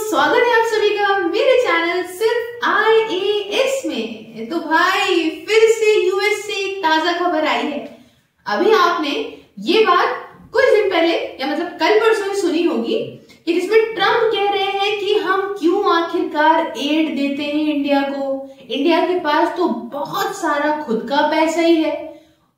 स्वागत है आप सभी का मेरे चैनल सिर्फ IAS में। तो भाई फिर से यूएस से एक ताजा खबर आई है। अभी आपने ये बात कुछ दिन पहले या मतलब कल परसों ही सुनी होगी कि जिसमें ट्रम्प कह रहे हैं कि हम क्यों आखिरकार एड देते हैं इंडिया को। इंडिया के पास तो बहुत सारा खुद का पैसा ही है,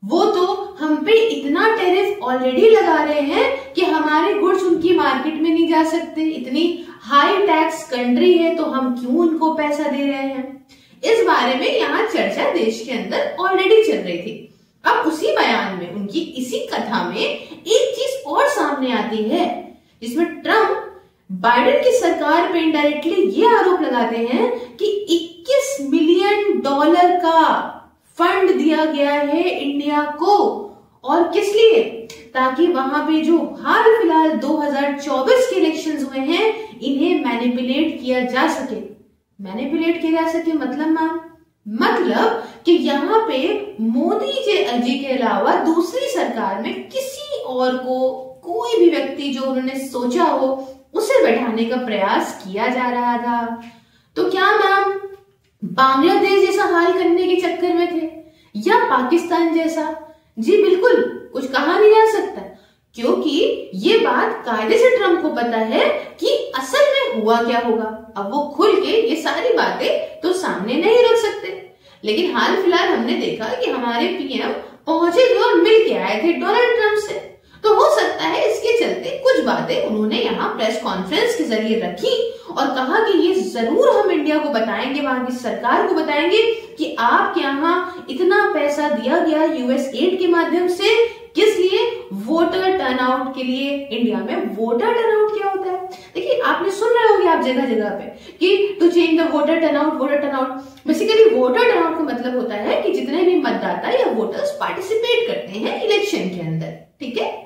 वो तो हम पे इतना टैरिफ ऑलरेडी लगा रहे हैं कि हमारे गुड्स उनकी मार्केट में नहीं जा सकते। इतनी हाई टैक्स कंट्री है तो हम क्यों उनको पैसा दे रहे हैं। इस बारे में यहाँ चर्चा देश के अंदर ऑलरेडी चल रही थी। अब उसी बयान में उनकी इसी कथा में एक चीज और सामने आती है जिसमें ट्रम्प बाइडेन की सरकार पे इनडायरेक्टली ये आरोप लगाते हैं कि $21 मिलियन का फंड दिया गया है इंडिया को। और किस लिए? ताकि वहां पे जो हाल फिलहाल 2024 के इलेक्शंस हुए हैं इन्हें मैनिपुलेट किया जा सके। मैनिपुलेट किया जा सके मतलब कि यहाँ पे मोदी जी के अलावा दूसरी सरकार में किसी और को, कोई भी व्यक्ति जो उन्होंने सोचा हो उसे बैठाने का प्रयास किया जा रहा था। तो क्या मैम बांग्लादेश जैसा हाल करने के चक्कर में थे या पाकिस्तान जैसा? जी बिल्कुल, कुछ कहा नहीं जा सकता क्योंकि ये बात कायदे से ट्रम्प को पता है कि असल में हुआ क्या होगा। अब वो खुल के ये सारी बातें तो सामने नहीं रख सकते, लेकिन हाल फिलहाल हमने देखा कि हमारे पीएम पहुंचे थे और मिल के आए थे डोनाल्ड ट्रम्प से। तो हो सकता है इसके चलते कुछ बातें उन्होंने यहाँ प्रेस कॉन्फ्रेंस के जरिए रखी और कहा कि ये जरूर हम इंडिया को बताएंगे, वहां की सरकार को बताएंगे कि आपके यहाँ इतना पैसा दिया गया यूएस एड के माध्यम से। किस लिए? वोटर टर्नआउट के लिए। इंडिया में वोटर टर्नआउट क्या होता है? देखिए आपने सुन रहे होंगे आप जगह जगह पे कि to change the voter turnout. Basically voter turnout का मतलब होता है कि जितने भी मतदाता या वोटर्स पार्टिसिपेट करते हैं इलेक्शन के अंदर, ठीक है।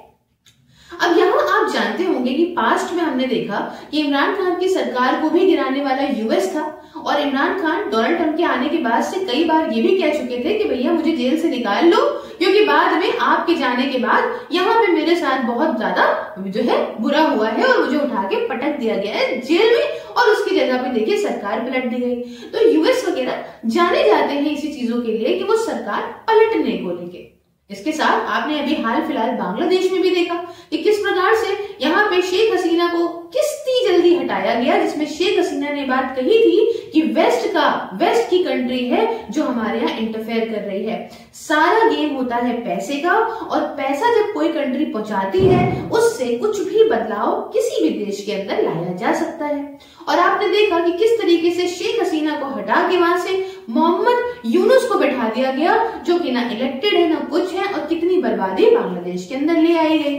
अब यहाँ आप जानते होंगे कि पास्ट में हमने देखा कि इमरान खान की सरकार को भी गिराने वाला यूएस था और इमरान खान डोनाल्ड ट्रम्प के आने के बाद से कई बार ये भी कह चुके थे कि भैया मुझे जेल से निकाल लो क्योंकि बाद में आपके जाने के बाद यहाँ पे मेरे साथ बहुत ज्यादा जो है बुरा हुआ है और मुझे उठा के पटक दिया गया है जेल में और उसकी जगह पे देखिए सरकार पलट दी गई। तो यूएस वगैरह जाने जाते हैं इसी चीजों के लिए कि वो सरकार पलटने को लेके। इसके साथ आपने अभी हाल फिलहाल बांग्लादेश में भी देखा कि किस प्रकार से यहाँ पे शेख हसीना को कितनी जल्दी हटाया गया, जिसमें शेख हसीना ने बात कही थी कि वेस्ट की कंट्री है जो हमारे यहाँ इंटरफेयर कर रही है। सारा गेम होता है पैसे का और पैसा जब कोई कंट्री पहुंचाती है उससे कुछ भी बदलाव किसी भी देश के अंदर लाया जा सकता है। और आपने देखा कि किस तरीके से शेख हसीना को हटा के वहां से मोहम्मद यूनुस को बैठा दिया गया जो कि ना इलेक्टेड है ना कुछ है, और कितनी बर्बादी बांग्लादेश के अंदर ले आई गई।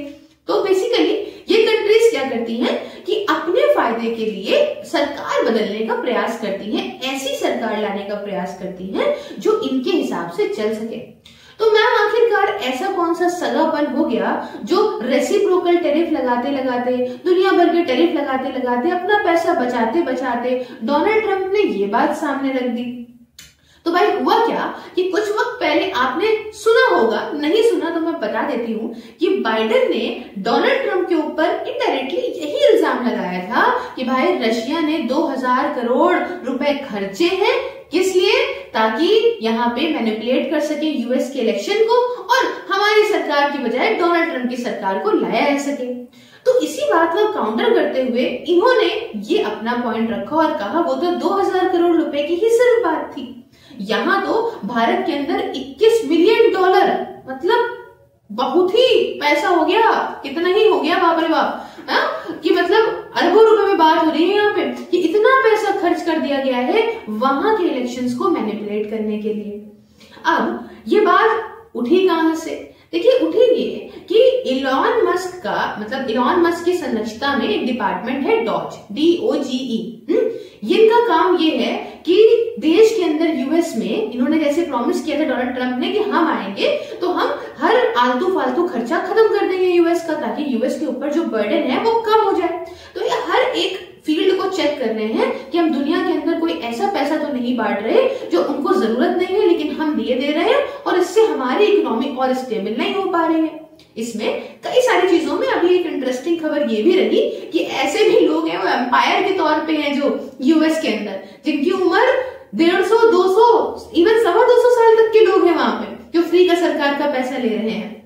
तो बेसिकली ये कंट्रीज क्या करती हैं कि अपने फायदे के लिए सरकार बदलने का प्रयास करती हैं, ऐसी सरकार लाने का प्रयास करती हैं जो इनके हिसाब से चल सके। तो मैम आखिरकार ऐसा कौन सा सगापन हो गया जो रेसिप्रोकल टैरिफ लगाते लगाते, दुनिया भर के टैरिफ लगाते लगाते, अपना पैसा बचाते बचाते डोनाल्ड ट्रम्प ने ये बात सामने रख दी। तो भाई हुआ क्या कि कुछ वक्त पहले आपने सुना होगा, नहीं सुना तो मैं बता देती हूँ कि बाइडेन ने डोनाल्ड ट्रम्प के ऊपर इनडायरेक्टली यही इल्जाम लगाया था कि भाई रशिया ने 2000 करोड़ रुपए खर्चे हैं। किस लिए? ताकि यहाँ पे मैनिपुलेट कर सके यूएस के इलेक्शन को और हमारी सरकार की बजाय डोनाल्ड ट्रम्प की सरकार को लाया जा सके। तो इसी बात का काउंटर करते हुए इन्होंने ये अपना पॉइंट रखा और कहा वो तो 2000 करोड़ रुपए की ही सिर्फ बात थी। यहाँ तो भारत के अंदर $21 मिलियन मतलब बहुत ही पैसा हो गया। कितना ही हो गया बाप रे बाप, कि मतलब अरबों रुपए में बात हो रही है यहाँ पे कि इतना पैसा खर्च कर दिया गया है वहां के इलेक्शंस को मैनिपुलेट करने के लिए। अब ये बात उठी कहां से? देखिए उठी ये कि इलॉन मस्क की संरचना में एक डिपार्टमेंट है DOGE। इनका काम ये है कि देश के अंदर यूएस में इन्होंने जैसे प्रॉमिस किया था डोनाल्ड ट्रम्प ने कि हम आएंगे तो हम हर आलतू फालतू खर्चा खत्म कर देंगे यूएस का, ताकि यूएस के ऊपर जो बर्डन है वो कम हो जाए। तो ये हर एक फील्ड को चेक कर रहे हैं कि हम दुनिया के अंदर कोई ऐसा पैसा तो नहीं बांट रहे जो उनको जरूरत नहीं है लेकिन हम दिए दे रहे हैं और इससे हमारी इकोनॉमी और स्टेबल नहीं हो पा रही है। इसमें कई सारी चीजों में अभी एक इंटरेस्टिंग खबर ये भी रही कि ऐसे भी लोग हैं वो एम्पायर के तौर पे हैं जो यूएस के अंदर, जिनकी उम्र 150, 200, इवन 250 साल तक के लोग हैं वहां पे, जो फ्री का सरकार का पैसा ले रहे हैं।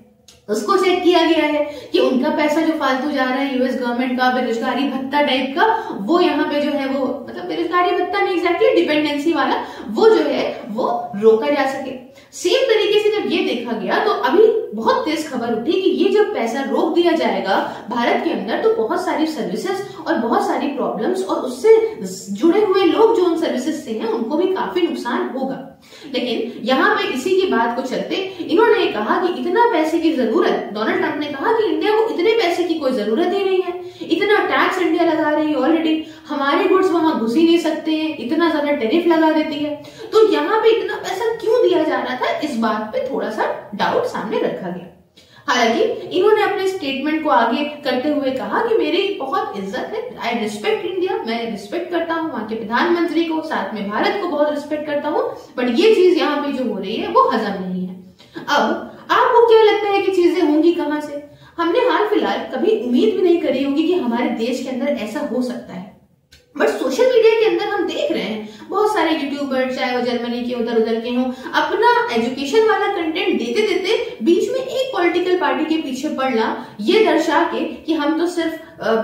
उसको चेक किया गया है कि उनका पैसा जो फालतू जा रहा है यूएस गवर्नमेंट का, बेरोजगारी भत्ता टाइप का, वो यहाँ पे जो है वो मतलब बेरोजगारी भत्ता नहीं एग्जैक्टली, डिपेंडेंसी वाला, वो जो है वो रोका जा सके। सेम तरीके से जब ये देखा गया तो अभी बहुत तेज खबर उठी कि ये जब पैसा रोक दिया जाएगा भारत के अंदर तो बहुत सारी सर्विसेज और बहुत सारी प्रॉब्लम्स और उससे जुड़े हुए लोग जो उन सर्विसेज से हैं उनको भी काफी नुकसान होगा। लेकिन यहाँ पे इसी की बात को चलते इन्होंने कहा कि इतना पैसे की जरूरत, डोनाल्ड ट्रंप ने कहा कि इंडिया को इतने पैसे की कोई जरूरत ही नहीं है, इतना टैक्स इंडिया लगा रही है ऑलरेडी, हमारे गुड्स वहां घुस ही नहीं सकते हैं, इतना ज्यादा टैरिफ लगा देती है, तो यहाँ पे इतना पैसा क्यों दिया जा रहा था, इस बात पे थोड़ा सा डाउट सामने रखा गया। हालांकि इन्होंने अपने स्टेटमेंट को आगे करते हुए कहा कि मेरी बहुत इज्जत है, आई रिस्पेक्ट इंडिया, मैं रिस्पेक्ट करता हूँ वहां के प्रधानमंत्री को, साथ में भारत को बहुत रिस्पेक्ट करता हूँ, बट ये चीज यहाँ पे जो हो रही है वो हजम नहीं है। अब आपको क्या लगता है कि चीजें होंगी कहां से? हमने हाल फिलहाल कभी उम्मीद भी नहीं करी होगी कि हमारे देश के अंदर ऐसा हो सकता है, बट सोशल मीडिया के अंदर हम देख रहे हैं बहुत सारे यूट्यूबर, चाहे वो जर्मनी के उधर उधर के हों, अपना एजुकेशन वाला कंटेंट देते देते बीच में एक पॉलिटिकल पार्टी के पीछे पड़ना, ये दर्शा के कि हम तो सिर्फ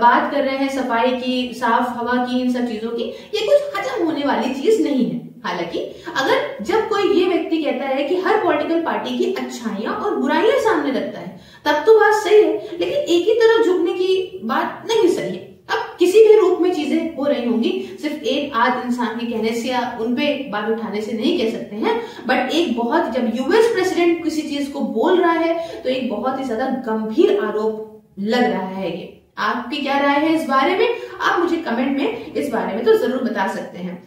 बात कर रहे हैं सफाई की, साफ हवा की, इन सब चीजों की, ये कुछ हजम होने वाली चीज नहीं है। हालांकि अगर जब कोई ये व्यक्ति कहता है कि हर पॉलिटिकल पार्टी की अच्छाइयां और बुराइयां सामने रखता है तब तो बात सही है, लेकिन एक ही तरफ झुकने की बात नहीं सही है। अब किसी भी रूप में चीजें हो रही होंगी, सिर्फ एक आध इंसान के कहने से या उनपे बात उठाने से नहीं कह सकते हैं, बट एक बहुत, जब यूएस प्रेसिडेंट किसी चीज को बोल रहा है तो एक बहुत ही ज्यादा गंभीर आरोप लग रहा है ये। आपकी क्या राय है इस बारे में? आप मुझे कमेंट में इस बारे में तो जरूर बता सकते हैं।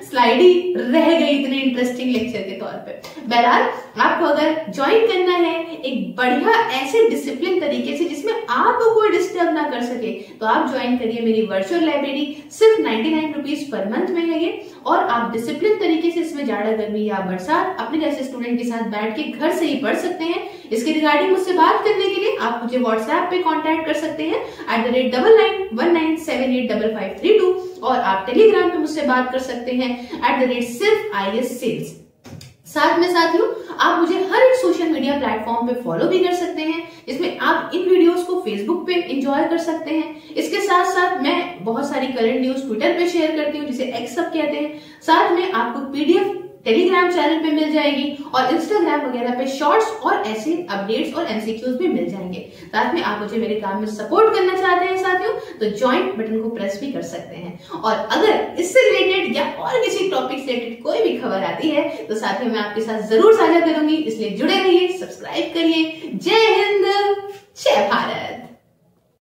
स्लाइड ही रह गई इतने इंटरेस्टिंग लेक्चर के तौर पे। बहरहाल आपको अगर ज्वाइन करना है एक बढ़िया ऐसे डिसिप्लिन तरीके से जिसमें आपको कोई डिस्टर्ब ना कर सके, तो आप ज्वाइन करिए मेरी वर्चुअल लाइब्रेरी। सिर्फ 99 रुपीज पर मंथ में है ये, और आप डिसिप्लिन तरीके से इसमें जाड़ा गर्मी या बरसात अपने जैसे स्टूडेंट के साथ बैठ के घर से ही पढ़ सकते हैं। इसके रिगार्डिंग मुझसे बात करने के लिए आप मुझे व्हाट्सएप पे कांटेक्ट कर सकते हैं @9919785532, और आप टेलीग्राम पे मुझसे बात कर सकते हैं @SIRFISSales। साथ में साथियों आप मुझे हर एक सोशल मीडिया प्लेटफॉर्म पे फॉलो भी कर सकते हैं, जिसमें आप इन वीडियोस को फेसबुक पे एंजॉय कर सकते हैं। इसके साथ साथ मैं बहुत सारी करंट न्यूज ट्विटर पे शेयर करती हूँ, जिसे एक्स सब कहते हैं। साथ में आपको पीडीएफ टेलीग्राम चैनल पे मिल जाएगी, और इंस्टाग्राम वगैरह पे शॉर्ट्स और ऐसे अपडेट्स और एमसीक्यूज भी मिल जाएंगे। साथ में आप मुझे मेरे काम में सपोर्ट करना चाहते हैं साथियों, तो ज्वाइन बटन को प्रेस भी कर सकते हैं। और अगर इससे रिलेटेड या और किसी टॉपिक से रिलेटेड कोई भी खबर आती है तो साथियों मैं आपके साथ जरूर साझा करूंगी, इसलिए जुड़े रहिए, सब्सक्राइब करिए। जय हिंद, जय भारत।